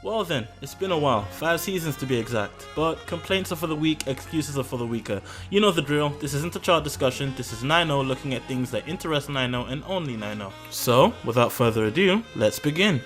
Well then, it's been a while, 5 seasons to be exact, but complaints are for the weak, excuses are for the weaker. You know the drill, this isn't a chart discussion, this is Ninouh looking at things that interest Ninouh and only Ninouh. So, without further ado, let's begin.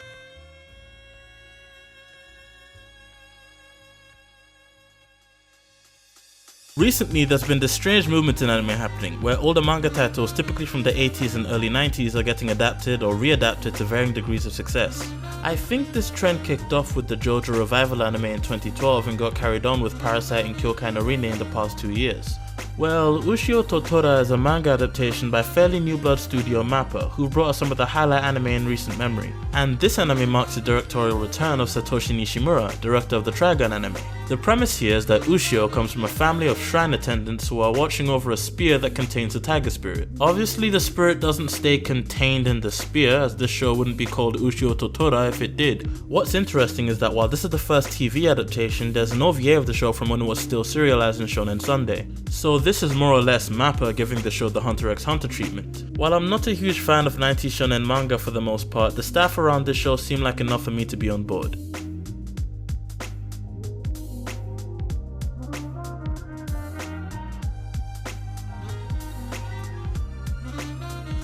Recently, there's been this strange movement in anime happening, where older manga titles, typically from the 80s and early 90s, are getting adapted or readapted to varying degrees of success. I think this trend kicked off with the JoJo revival anime in 2012 and got carried on with Parasite and Kyokai no Rine in the past 2 years. Well, Ushio and Tora is a manga adaptation by fairly new blood studio Mappa, who brought us some of the highlight anime in recent memory. And this anime marks the directorial return of Satoshi Nishimura, director of the Trigun anime. The premise here is that Ushio comes from a family of shrine attendants who are watching over a spear that contains a tiger spirit. Obviously the spirit doesn't stay contained in the spear, as this show wouldn't be called Ushio and Tora if it did. What's interesting is that while this is the first TV adaptation, there's an OVA of the show from when it was still serialized in Shonen Sunday. So this is more or less Mappa giving the show the Hunter x Hunter treatment. While I'm not a huge fan of 90s shonen manga for the most part, the staff around this show seem like enough for me to be on board.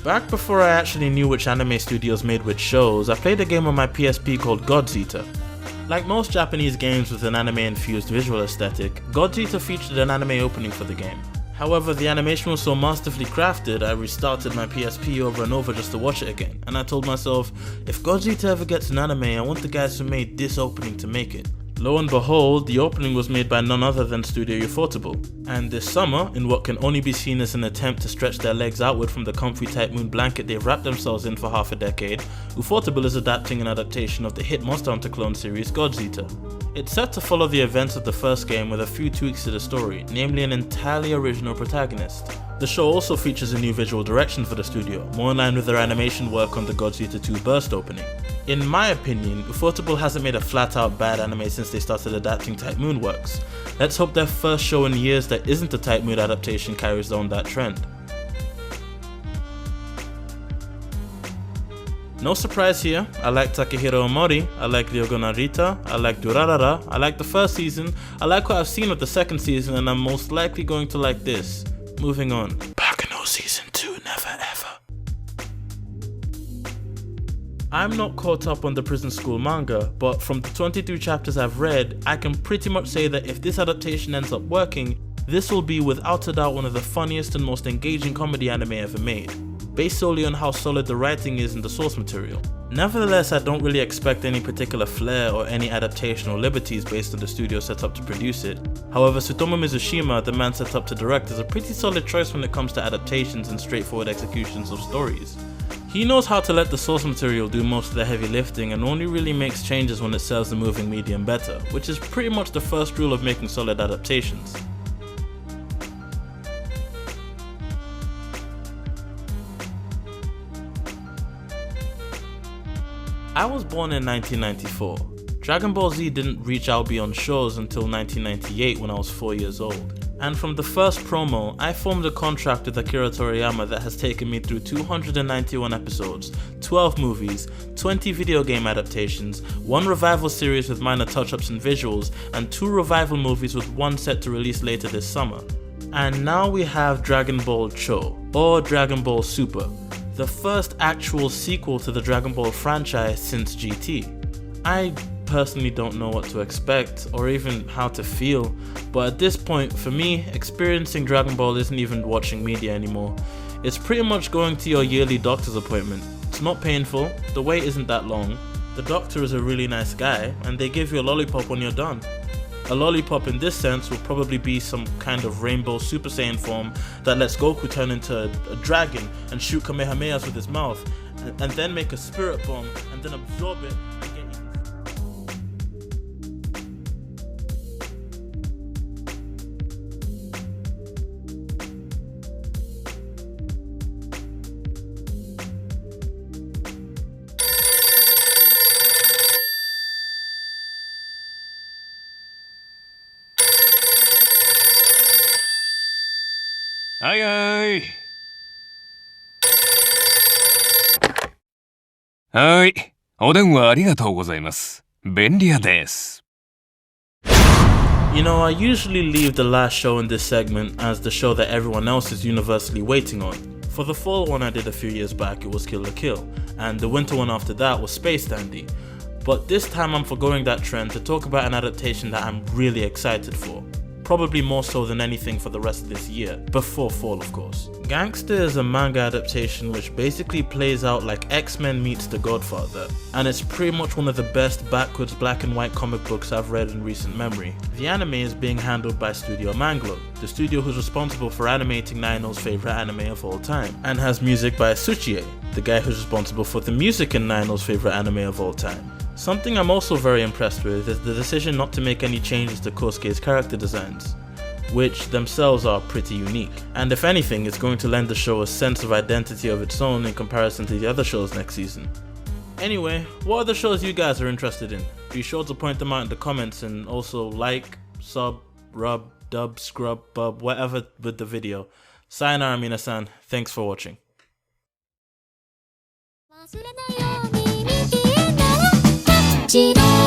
Back before I actually knew which anime studios made which shows, I played a game on my PSP called God's Eater. Like most Japanese games with an anime-infused visual aesthetic, God's Eater featured an anime opening for the game. However, the animation was so masterfully crafted, I restarted my PSP over and over just to watch it again, and I told myself, if God's Eater ever gets an anime, I want the guys who made this opening to make it. Lo and behold, the opening was made by none other than Studio Ufotable. And this summer, in what can only be seen as an attempt to stretch their legs outward from the comfy Type Moon blanket they've wrapped themselves in for half a decade, Ufotable is adapting an adaptation of the hit Monster Hunter clone series God's Eater. It's set to follow the events of the first game with a few tweaks to the story, namely an entirely original protagonist. The show also features a new visual direction for the studio, more in line with their animation work on the God's Eater 2 Burst opening. In my opinion, Ufotable hasn't made a flat out bad anime since they started adapting Type Moon works. Let's hope their first show in years that isn't a Type Moon adaptation carries on that trend. No surprise here, I like Takehiro Omori, I like Ryogo Narita, I like Durarara, I like the first season, I like what I've seen with the second season, and I'm most likely going to like this. Moving on. Bakano Season 2, never ever. I'm not caught up on the Prison School manga, but from the 22 chapters I've read, I can pretty much say that if this adaptation ends up working, this will be without a doubt one of the funniest and most engaging comedy anime ever made, based solely on how solid the writing is in the source material. Nevertheless, I don't really expect any particular flair or any adaptation or liberties based on the studio set up to produce it. However, Tsutomu Mizushima, the man set up to direct, is a pretty solid choice when it comes to adaptations and straightforward executions of stories. He knows how to let the source material do most of the heavy lifting and only really makes changes when it serves the moving medium better, which is pretty much the first rule of making solid adaptations. I was born in 1994. Dragon Ball Z didn't reach Albion Shores until 1998 when I was 4 years old. And from the first promo, I formed a contract with Akira Toriyama that has taken me through 291 episodes, 12 movies, 20 video game adaptations, 1 revival series with minor touch-ups and visuals, and 2 revival movies with 1 set to release later this summer. And now we have Dragon Ball Cho, or Dragon Ball Super, the first actual sequel to the Dragon Ball franchise since GT. I personally don't know what to expect or even how to feel, but at this point, for me, experiencing Dragon Ball isn't even watching media anymore. It's pretty much going to your yearly doctor's appointment. It's not painful, the wait isn't that long, the doctor is a really nice guy, and they give you a lollipop when you're done. A lollipop in this sense will probably be some kind of rainbow Super Saiyan form that lets Goku turn into a dragon and shoot Kamehamehas with his mouth, and then make a spirit bomb and then absorb it and get eaten.はいはい。はい、お電話ありがとうございます。便利屋です。 You know, I usually leave the last show in this segment as the show that everyone else is universally waiting on. For the fall one I did a few years back, it was Kill la Kill, and the winter one after that was Space Dandy. But this time I'm foregoing that trend to talk about an adaptation that I'm really excited for. Probably more so than anything for the rest of this year, before fall of course. Gangsta is a manga adaptation which basically plays out like X-Men meets The Godfather, and it's pretty much one of the best backwards black and white comic books I've read in recent memory. The anime is being handled by Studio Manglo, the studio who's responsible for animating Ninough's favourite anime of all time, and has music by Ushio, the guy who's responsible for the music in Ninough's favourite anime of all time. Something I'm also very impressed with is the decision not to make any changes to Kosuke's character designs, which themselves are pretty unique, and if anything it's going to lend the show a sense of identity of its own in comparison to the other shows next season. Anyway, what other shows you guys are interested in? Be sure to point them out in the comments, and also like, sub, rub, dub, scrub, bub, whatever with the video. Sayonara minasan, thanks for watching. 忘れないように見えなら